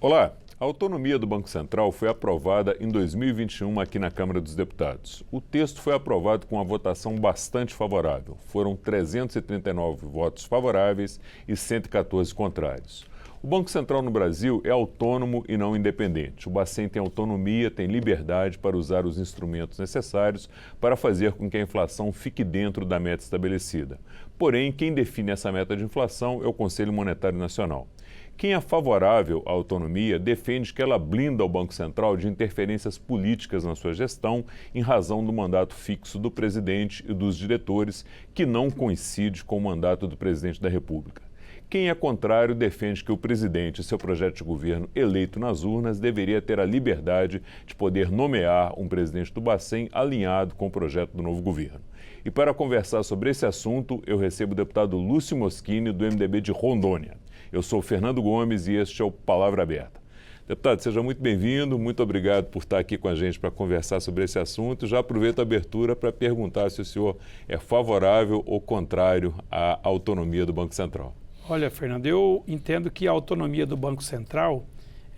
Olá, a autonomia do Banco Central foi aprovada em 2021 aqui na Câmara dos Deputados. O texto foi aprovado com uma votação bastante favorável. Foram 339 votos favoráveis e 114 contrários. O Banco Central no Brasil é autônomo e não independente. O Bacen tem autonomia, tem liberdade para usar os instrumentos necessários para fazer com que a inflação fique dentro da meta estabelecida. Porém, quem define essa meta de inflação é o Conselho Monetário Nacional. Quem é favorável à autonomia defende que ela blinda o Banco Central de interferências políticas na sua gestão em razão do mandato fixo do presidente e dos diretores, que não coincide com o mandato do presidente da República. Quem é contrário defende que o presidente e seu projeto de governo eleito nas urnas deveria ter a liberdade de poder nomear um presidente do Bacen alinhado com o projeto do novo governo. E para conversar sobre esse assunto, eu recebo o deputado Lúcio Moschini, do MDB de Rondônia. Eu sou o Fernando Gomes e este é o Palavra Aberta. Deputado, seja muito bem-vindo, muito obrigado por estar aqui com a gente para conversar sobre esse assunto. Já aproveito a abertura para perguntar se o senhor é favorável ou contrário à autonomia do Banco Central. Olha, Fernando, eu entendo que a autonomia do Banco Central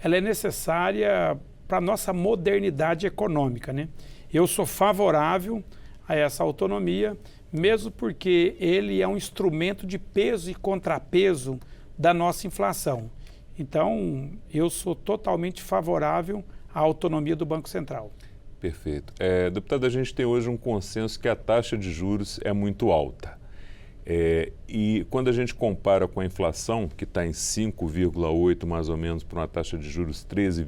ela é necessária para a nossa modernidade econômica, né? Eu sou favorável a essa autonomia, mesmo porque ele é um instrumento de peso e contrapeso da nossa inflação. Então, eu sou totalmente favorável à autonomia do Banco Central. Perfeito. Deputado, a gente tem hoje um consenso que a taxa de juros é muito alta. E quando a gente compara com a inflação, que está em 5,8 mais ou menos para uma taxa de juros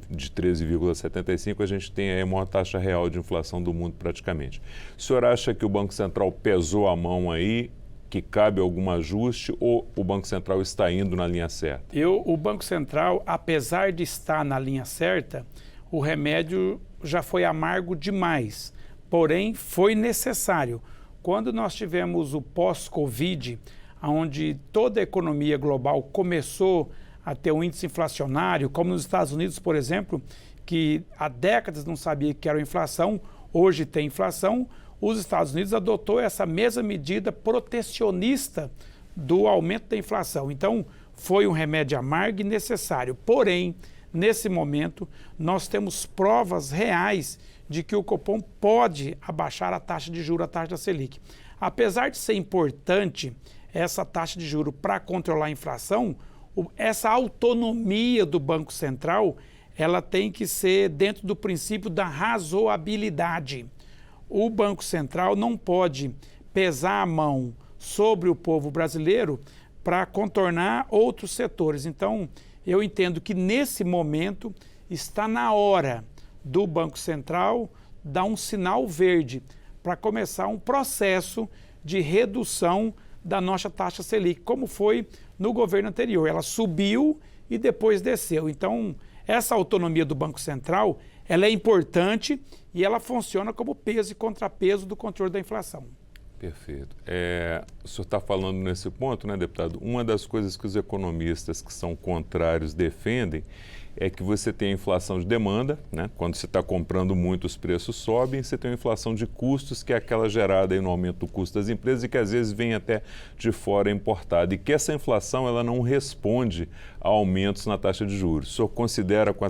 de 13,75, a gente tem aí a maior taxa real de inflação do mundo praticamente. O senhor acha que o Banco Central pesou a mão aí, que cabe algum ajuste, ou o Banco Central está indo na linha certa? O Banco Central, apesar de estar na linha certa, o remédio já foi amargo demais, porém foi necessário. Quando nós tivemos o pós-Covid, onde toda a economia global começou a ter um índice inflacionário, como nos Estados Unidos, por exemplo, que há décadas não sabia que era inflação, hoje tem inflação, os Estados Unidos adotou essa mesma medida protecionista do aumento da inflação. Então, foi um remédio amargo e necessário. Porém, nesse momento, nós temos provas reais de que o Copom pode abaixar a taxa de juros, a taxa da Selic. Apesar de ser importante essa taxa de juros para controlar a inflação, essa autonomia do Banco Central, ela tem que ser dentro do princípio da razoabilidade. O Banco Central não pode pesar a mão sobre o povo brasileiro para contornar outros setores. Então, eu entendo que nesse momento está na hora do Banco Central dar um sinal verde para começar um processo de redução da nossa taxa Selic, como foi no governo anterior. Ela subiu e depois desceu. Então, essa autonomia do Banco Central, ela é importante e ela funciona como peso e contrapeso do controle da inflação. Perfeito. O senhor está falando nesse ponto, né, deputado? Uma das coisas que os economistas que são contrários defendem é que você tem a inflação de demanda, né? Quando você está comprando muito, os preços sobem, você tem a inflação de custos, que é aquela gerada aí no aumento do custo das empresas e que às vezes vem até de fora importada. E que essa inflação ela não responde a aumentos na taxa de juros. O senhor considera o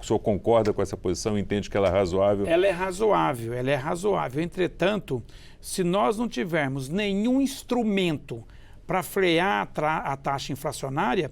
senhor concorda com essa posição, entende que ela é razoável? Ela é razoável. Entretanto, se nós não tivermos nenhum instrumento para frear a taxa inflacionária,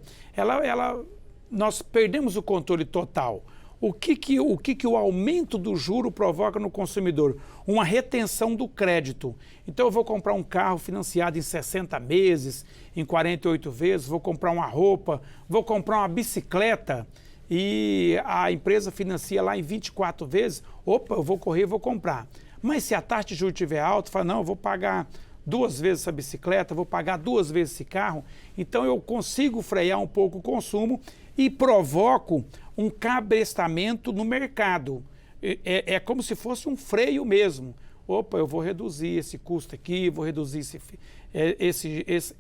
nós perdemos o controle total. O que o aumento do juro provoca no consumidor? Uma retenção do crédito. Então eu vou comprar um carro financiado em 60 meses, em 48 vezes, vou comprar uma roupa, vou comprar uma bicicleta e a empresa financia lá em 24 vezes, opa, eu vou correr, vou comprar. Mas se a taxa de juros estiver alta, fala, não, eu vou pagar 2 vezes essa bicicleta, vou pagar 2 vezes esse carro, então eu consigo frear um pouco o consumo e provoco um cabrestamento no mercado. É como se fosse um freio mesmo. Opa, eu vou reduzir esse custo aqui, vou reduzir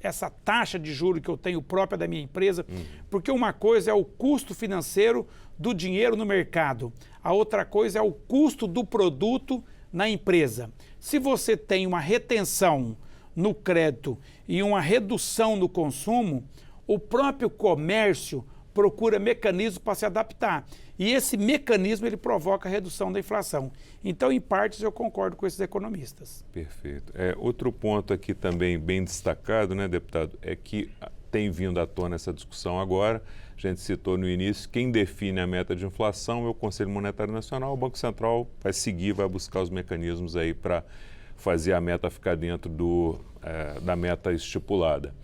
essa taxa de juros que eu tenho própria da minha empresa, porque uma coisa é o custo financeiro do dinheiro no mercado, a outra coisa é o custo do produto na empresa. Se você tem uma retenção no crédito e uma redução no consumo, o próprio comércio procura mecanismos para se adaptar. E esse mecanismo ele provoca a redução da inflação. Então, em partes, eu concordo com esses economistas. Perfeito. Outro ponto aqui também bem destacado, né, deputado, é que tem vindo à tona essa discussão agora. A gente citou no início, quem define a meta de inflação é o Conselho Monetário Nacional. O Banco Central vai seguir, vai buscar os mecanismos aí para fazer a meta ficar dentro da meta estipulada.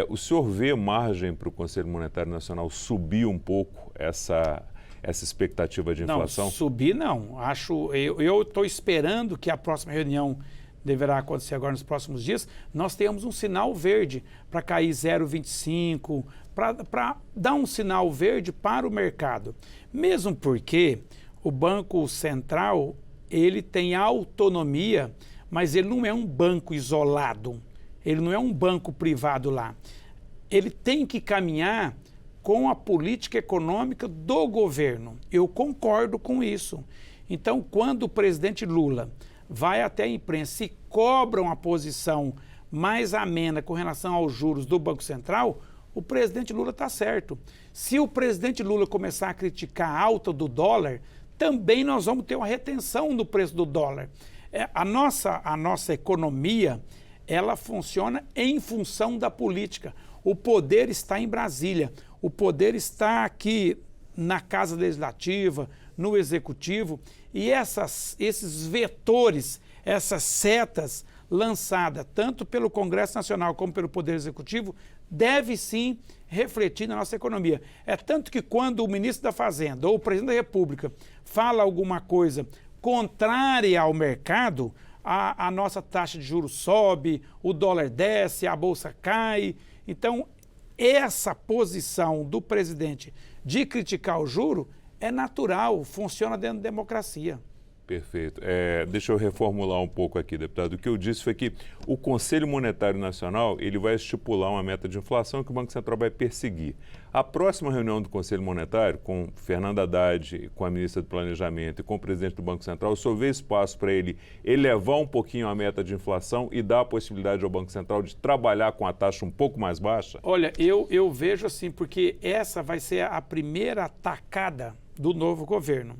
O senhor vê margem para o Conselho Monetário Nacional subir um pouco essa expectativa de inflação? Não, subir não. Eu estou esperando que a próxima reunião deverá acontecer agora nos próximos dias, nós tenhamos um sinal verde para cair 0,25, para dar um sinal verde para o mercado. Mesmo porque o Banco Central, ele tem autonomia, mas ele não é um banco isolado, ele não é um banco privado lá. Ele tem que caminhar com a política econômica do governo. Eu concordo com isso. Então, quando o presidente Lula vai até a imprensa e cobra uma posição mais amena com relação aos juros do Banco Central, o presidente Lula está certo. Se o presidente Lula começar a criticar a alta do dólar, também nós vamos ter uma retenção do preço do dólar. A nossa economia, ela funciona em função da política. O poder está em Brasília, o poder está aqui na Casa Legislativa, no Executivo, e esses vetores, essas setas lançadas tanto pelo Congresso Nacional como pelo Poder Executivo, deve sim refletir na nossa economia. É tanto que quando o ministro da Fazenda ou o presidente da República fala alguma coisa contrária ao mercado, a nossa taxa de juros sobe, o dólar desce, a bolsa cai. Então, essa posição do presidente de criticar o juro é natural, funciona dentro da democracia. Perfeito. Deixa eu reformular um pouco aqui, deputado. O que eu disse foi que o Conselho Monetário Nacional ele vai estipular uma meta de inflação que o Banco Central vai perseguir. A próxima reunião do Conselho Monetário, com Fernando Haddad, com a ministra do Planejamento e com o presidente do Banco Central, o senhor vê espaço para ele elevar um pouquinho a meta de inflação e dar a possibilidade ao Banco Central de trabalhar com a taxa um pouco mais baixa? Olha, eu vejo assim, porque essa vai ser a primeira tacada do novo governo.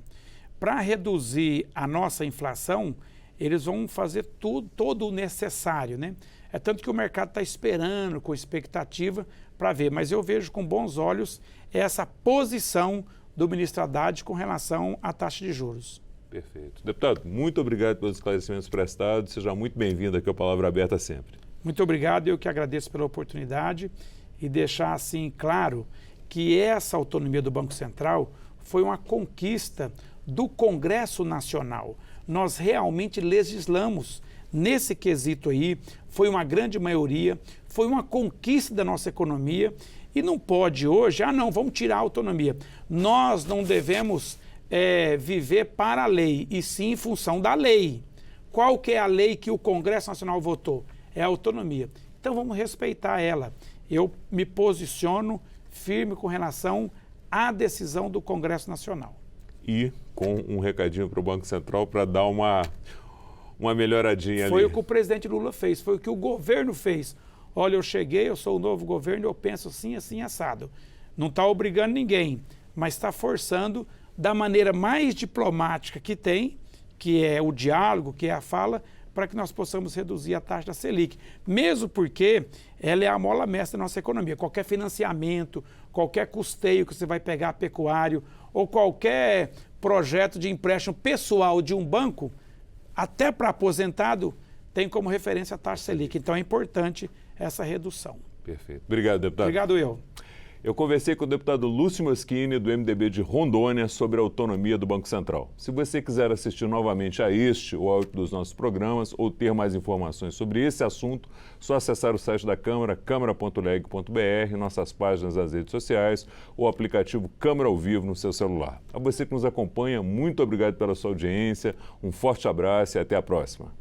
Para reduzir a nossa inflação, eles vão fazer todo o necessário, né? É tanto que o mercado está esperando, com expectativa, para ver. Mas eu vejo com bons olhos essa posição do ministro Haddad com relação à taxa de juros. Perfeito. Deputado, muito obrigado pelos esclarecimentos prestados. Seja muito bem-vindo aqui ao Palavra Aberta sempre. Muito obrigado, eu que agradeço pela oportunidade e deixar assim claro que essa autonomia do Banco Central foi uma conquista do Congresso Nacional. Nós realmente legislamos nesse quesito aí, foi uma grande maioria, foi uma conquista da nossa economia e não pode hoje, não, vamos tirar a autonomia. Nós não devemos viver para a lei, e sim em função da lei. Qual que é a lei que o Congresso Nacional votou? É a autonomia. Então vamos respeitar ela. Eu me posiciono firme com relação à decisão do Congresso Nacional. E com um recadinho para o Banco Central para dar uma melhoradinha ali. Foi o que o presidente Lula fez, foi o que o governo fez. Olha, eu cheguei, eu sou o novo governo, eu penso assim, assim, assado. Não está obrigando ninguém, mas está forçando da maneira mais diplomática que tem, que é o diálogo, que é a fala, para que nós possamos reduzir a taxa da Selic. Mesmo porque ela é a mola mestra da nossa economia. Qualquer financiamento, qualquer custeio que você vai pegar pecuário, ou qualquer projeto de empréstimo pessoal de um banco, até para aposentado, tem como referência a taxa Selic. Então é importante essa redução. Perfeito. Obrigado, deputado. Obrigado, eu. Eu conversei com o deputado Lúcio Moschini, do MDB de Rondônia, sobre a autonomia do Banco Central. Se você quiser assistir novamente a este ou a outro dos nossos programas ou ter mais informações sobre esse assunto, só acessar o site da Câmara, câmara.leg.br, nossas páginas nas redes sociais ou o aplicativo Câmara ao Vivo no seu celular. A você que nos acompanha, muito obrigado pela sua audiência, um forte abraço e até a próxima.